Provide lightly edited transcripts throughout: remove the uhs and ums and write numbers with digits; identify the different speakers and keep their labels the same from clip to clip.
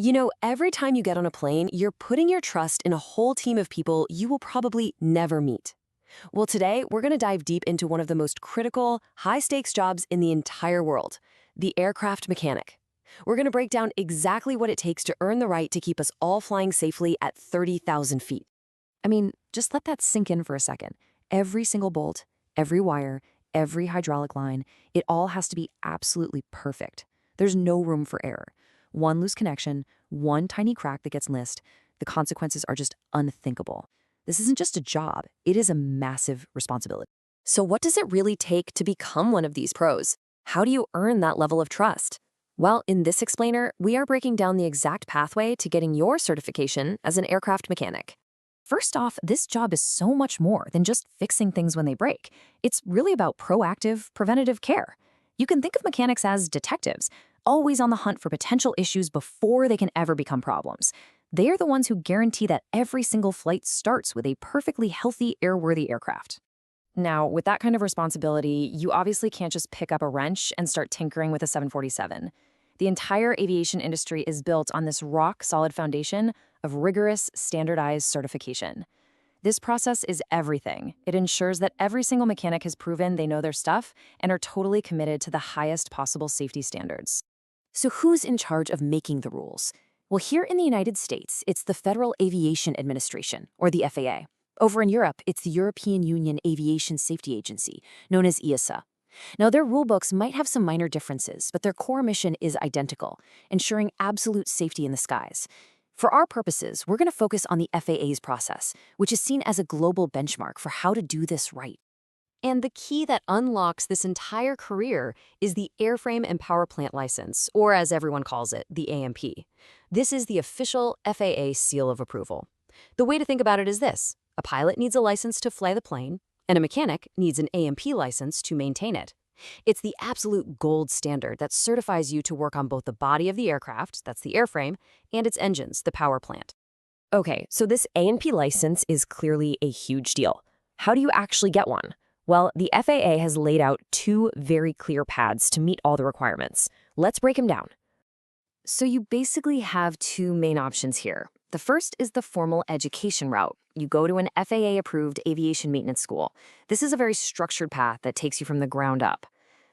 Speaker 1: You know, every time you get on a plane, you're putting your trust in a whole team of people you will probably never meet. Well, today, we're going to dive deep into one of the most critical, high stakes jobs in the entire world, the aircraft mechanic. We're going to break down exactly what it takes to earn the right to keep us all flying safely at 30,000 feet.
Speaker 2: I mean, just let that sink in for a second. Every single bolt, every wire, every hydraulic line, it all has to be absolutely perfect. There's no room for error. One loose connection, one tiny crack that gets missed, the consequences are just unthinkable. This isn't just a job, it is a massive responsibility.
Speaker 1: So, what does it really take to become one of these pros? How do you earn that level of trust? Well, in this explainer, we are breaking down the exact pathway to getting your certification as an aircraft mechanic.
Speaker 2: First off, this job is so much more than just fixing things when they break. It's really about proactive, preventative care. You can think of mechanics as detectives, always on the hunt for potential issues before they can ever become problems. They are the ones who guarantee that every single flight starts with a perfectly healthy, airworthy aircraft.
Speaker 1: Now, with that kind of responsibility, you obviously can't just pick up a wrench and start tinkering with a 747. The entire aviation industry is built on this rock-solid foundation of rigorous, standardized certification. This process is everything. It ensures that every single mechanic has proven they know their stuff and are totally committed to the highest possible safety standards. So who's in charge of making the rules? Well, here in the United States, it's the Federal Aviation Administration, or the FAA. Over in Europe, it's the European Union Aviation Safety Agency, known as EASA. Now, their rulebooks might have some minor differences, but their core mission is identical, ensuring absolute safety in the skies. For our purposes, we're going to focus on the FAA's process, which is seen as a global benchmark for how to do this right. And the key that unlocks this entire career is the Airframe and Powerplant license, or as everyone calls it, the AMP. This is the official FAA seal of approval. The way to think about it is this: a pilot needs a license to fly the plane, and a mechanic needs an AMP license to maintain it. It's the absolute gold standard that certifies you to work on both the body of the aircraft, that's the airframe, and its engines, the power plant. Okay, so this A&P license is clearly a huge deal. How do you actually get one? Well, the FAA has laid out two very clear paths to meet all the requirements. Let's break them down. So you basically have two main options here. The first is the formal education route. You go to an FAA-approved aviation maintenance school. This is a very structured path that takes you from the ground up.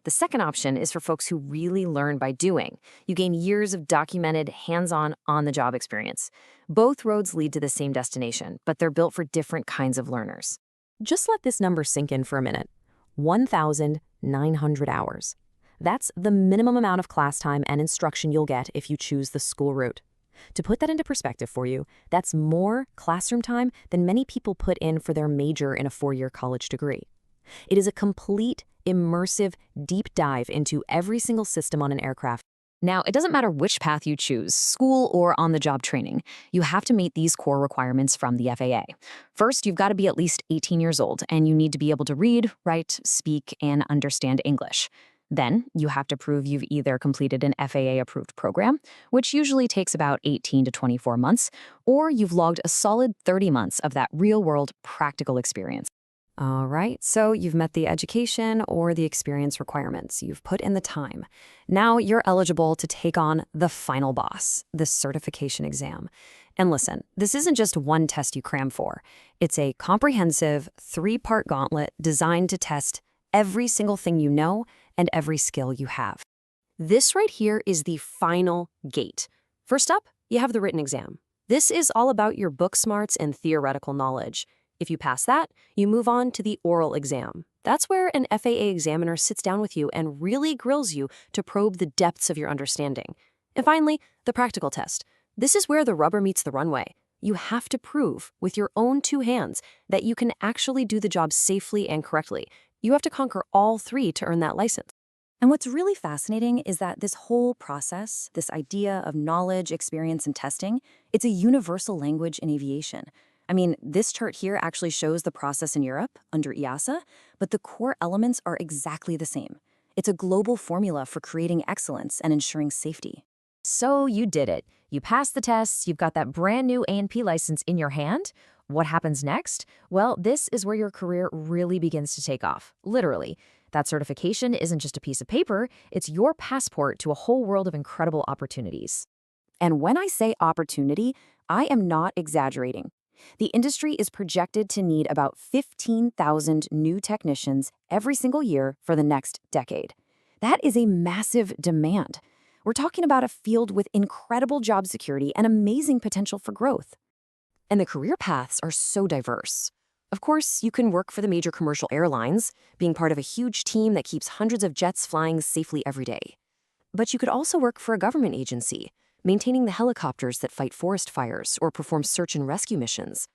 Speaker 1: The second option is for folks who really learn by doing. You gain years of documented, hands-on, on-the-job experience. Both roads lead to the same destination, but they're built for different kinds of learners. Just let this number sink in for a minute. 1,900 hours. That's the minimum amount of class time and instruction you'll get if you choose the school route. To put that into perspective for you, that's more classroom time than many people put in for their major in a 4-year college degree. It is a complete, immersive, deep dive into every single system on an aircraft. Now, it doesn't matter which path you choose, school or on-the-job training, you have to meet these core requirements from the FAA. First, you've got to be at least 18 years old, and you need to be able to read, write, speak, and understand English. Then, you have to prove you've either completed an FAA-approved program, which usually takes about 18 to 24 months, or you've logged a solid 30 months of that real-world practical experience. All right, so you've met the education or the experience requirements. You've put in the time. Now you're eligible to take on the final boss, the certification exam. And listen, this isn't just one test you cram for. It's a comprehensive 3-part gauntlet designed to test every single thing you know and every skill you have. This right here is the final gate. First up, you have the written exam. This is all about your book smarts and theoretical knowledge. If you pass that, you move on to the oral exam. That's where an FAA examiner sits down with you and really grills you to probe the depths of your understanding. And finally, the practical test. This is where the rubber meets the runway. You have to prove with your own 2 hands that you can actually do the job safely and correctly. You have to conquer all 3 to earn that license. And what's really fascinating is that this whole process, this idea of knowledge, experience, and testing, it's a universal language in aviation. I mean, this chart here actually shows the process in Europe under EASA, but the core elements are exactly the same. It's a global formula for creating excellence and ensuring safety. So you did it. You passed the tests, you've got that brand new A&P license in your hand. What happens next? Well, this is where your career really begins to take off, literally. That certification isn't just a piece of paper, it's your passport to a whole world of incredible opportunities.
Speaker 2: And when I say opportunity, I am not exaggerating. The industry is projected to need about 15,000 new technicians every single year for the next decade. That is a massive demand. We're talking about a field with incredible job security and amazing potential for growth.
Speaker 1: And the career paths are so diverse. Of course, you can work for the major commercial airlines, being part of a huge team that keeps hundreds of jets flying safely every day. But you could also work for a government agency, maintaining the helicopters that fight forest fires or perform search and rescue missions.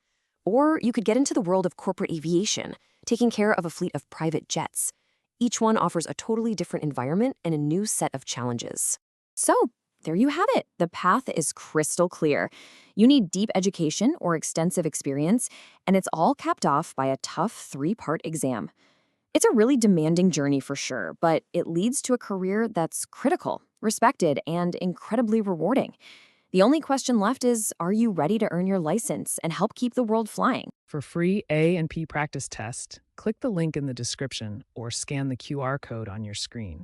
Speaker 1: Or you could get into the world of corporate aviation, taking care of a fleet of private jets. Each one offers a totally different environment and a new set of challenges.
Speaker 2: So, there you have it. The path is crystal clear. You need deep education or extensive experience, and it's all capped off by a tough 3-part exam. It's a really demanding journey for sure, but it leads to a career that's critical, respected, and incredibly rewarding. The only question left is, are you ready to earn your license and help keep the world flying?
Speaker 3: For free A and P practice test, click the link in the description or scan the QR code on your screen.